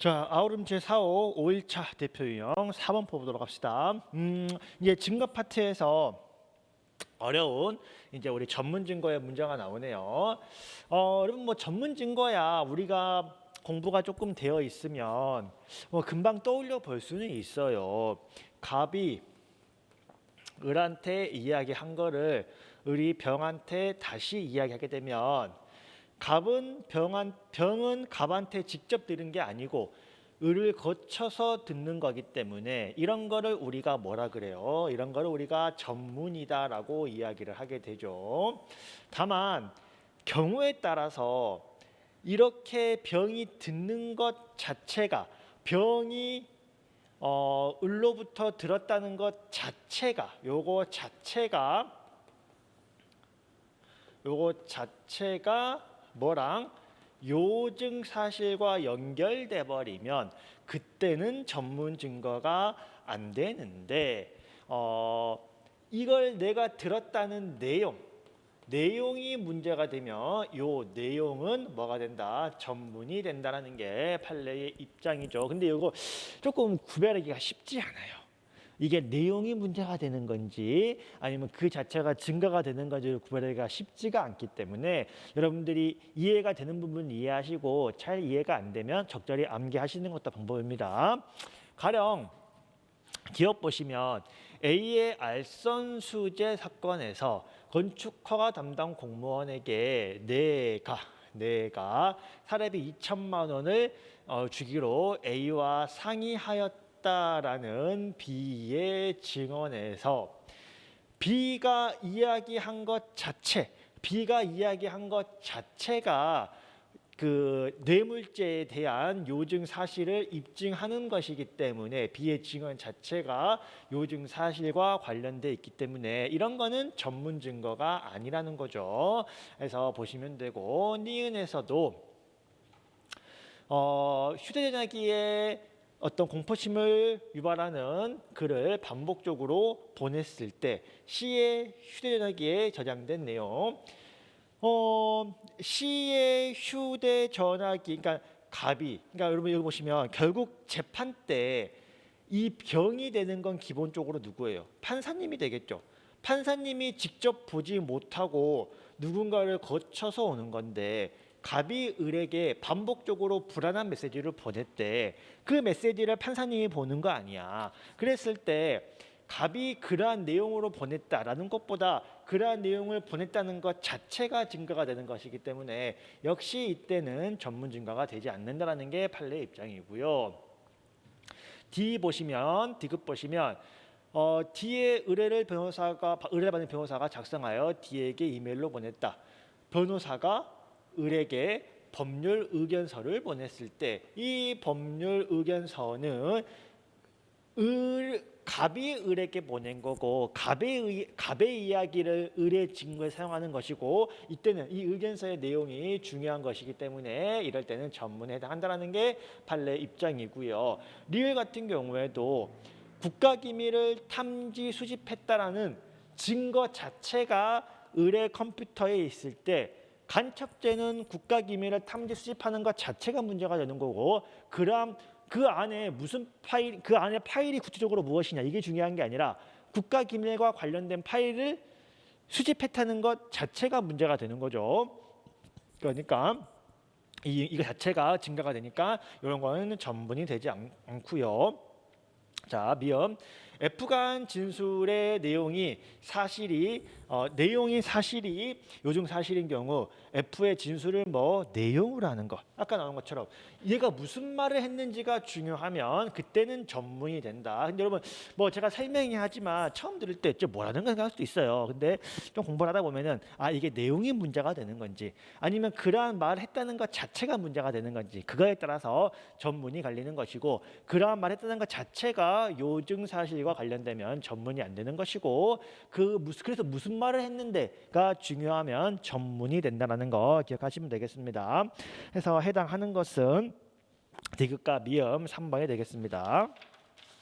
자, 아우름 제4호 5일차 대표 유형 4번 보도록 합시다. 이제 증거 파트에서 어려운 이제 우리 전문 증거의 문제가 나오네요. 여러분 뭐 전문 증거야 우리가 공부가 조금 되어 있으면 뭐 금방 떠올려 볼 수는 있어요. 갑이 을한테 이야기한 거를 을이 병한테 다시 이야기하게 되면 갑은 병은 갑한테 직접 들은 게 아니고 을을 거쳐서 듣는 거기 때문에 이런 거를 우리가 뭐라 그래요? 이런 거를 우리가 전문이다라고 이야기를 하게 되죠. 다만 경우에 따라서 이렇게 병이 듣는 것 자체가 병이 을로부터 들었다는 것 자체가 요거 자체가 뭐랑 요증 사실과 연결돼 버리면 그때는 전문 증거가 안 되는데 이걸 내가 들었다는 내용이 문제가 되면 요 내용은 뭐가 된다? 전문이 된다라는 게 판례의 입장이죠. 근데 이거 조금 구별하기가 쉽지 않아요. 이게 내용이 문제가 되는 건지 아니면 그 자체가 증거가 되는 건지 구별하기가 쉽지가 않기 때문에 여러분들이 이해가 되는 부분 이해하시고 잘 이해가 안 되면 적절히 암기하시는 것도 방법입니다. 가령 기억 보시면 A의 알선 수재 사건에서 건축허가 담당 공무원에게 내가 사례비 2천만 원을 주기로 A와 상의하였다라는 B의 증언에서 B가 이야기한 것 자체가 그 뇌물죄에 대한 요증 사실을 입증하는 것이기 때문에 B의 증언 자체가 요증 사실과 관련돼 있기 때문에 이런 거는 전문 증거가 아니라는 거죠. 그래서 보시면 되고 니은에서도 휴대전화기에 어떤 공포심을 유발하는 글을 반복적으로 보냈을 때 C의 휴대전화기에 저장된 내용 C의 휴대전화기, 그러니까 여러분 여기 보시면 결국 재판 때 이 병이 되는 건 기본적으로 누구예요? 판사님이 되겠죠. 판사님이 직접 보지 못하고 누군가를 거쳐서 오는 건데 갑이 을에게 반복적으로 불안한 메시지를 보냈대. 그 메시지를 판사님이 보는 거 아니야. 그랬을 때 갑이 그러한 내용으로 보냈다라는 것보다 그러한 내용을 보냈다는 것 자체가 증거가 되는 것이기 때문에 역시 이때는 전문 증거가 되지 않는다라는 게 판례의 입장이고요. D급 보시면 D의 의뢰를 받은 변호사가 작성하여 D에게 이메일로 보냈다. 변호사가 을에게 법률 의견서를 보냈을 때 이 법률 의견서는 갑이 을에게 보낸 거고 갑의 이야기를 을의 증거에 사용하는 것이고 이때는 이 의견서의 내용이 중요한 것이기 때문에 이럴 때는 전문에 해당한다는 게 판례 입장이고요. 리을 같은 경우에도 국가기밀을 탐지 수집했다라는 증거 자체가 을의 컴퓨터에 있을 때 간첩죄는 국가기밀을 탐지 수집하는 것 자체가 문제가 되는 거고 그럼 그 안에 그 안에 파일이 구체적으로 무엇이냐 이게 중요한 게 아니라 국가기밀과 관련된 파일을 수집했다는 것 자체가 문제가 되는 거죠. 그러니까 이거 자체가 증거가 되니까 이런 거는 전문이 되지 않고요. 자, 미음 F간 진술의 내용이 사실이 요증 사실인 경우 F의 진술을 내용으로 하는 것 아까 나온 것처럼 얘가 무슨 말을 했는지가 중요하면 그때는 전문이 된다. 근데 여러분 제가 설명이 하지만 처음 들을 때 뭐라는 건가 할 수도 있어요. 근데 좀 공부를 하다 보면은 이게 내용이 문제가 되는 건지 아니면 그러한 말을 했다는 것 자체가 문제가 되는 건지 그거에 따라서 전문이 갈리는 것이고 그러한 말을 했다는 것 자체가 요증 사실과 관련되면 전문이 안 되는 것이고 그래서 무슨 말을 했는데가 중요하면 전문이 된다는 거 기억하시면 되겠습니다. 그래서 해당하는 것은 디귿과 미음 3번이 되겠습니다.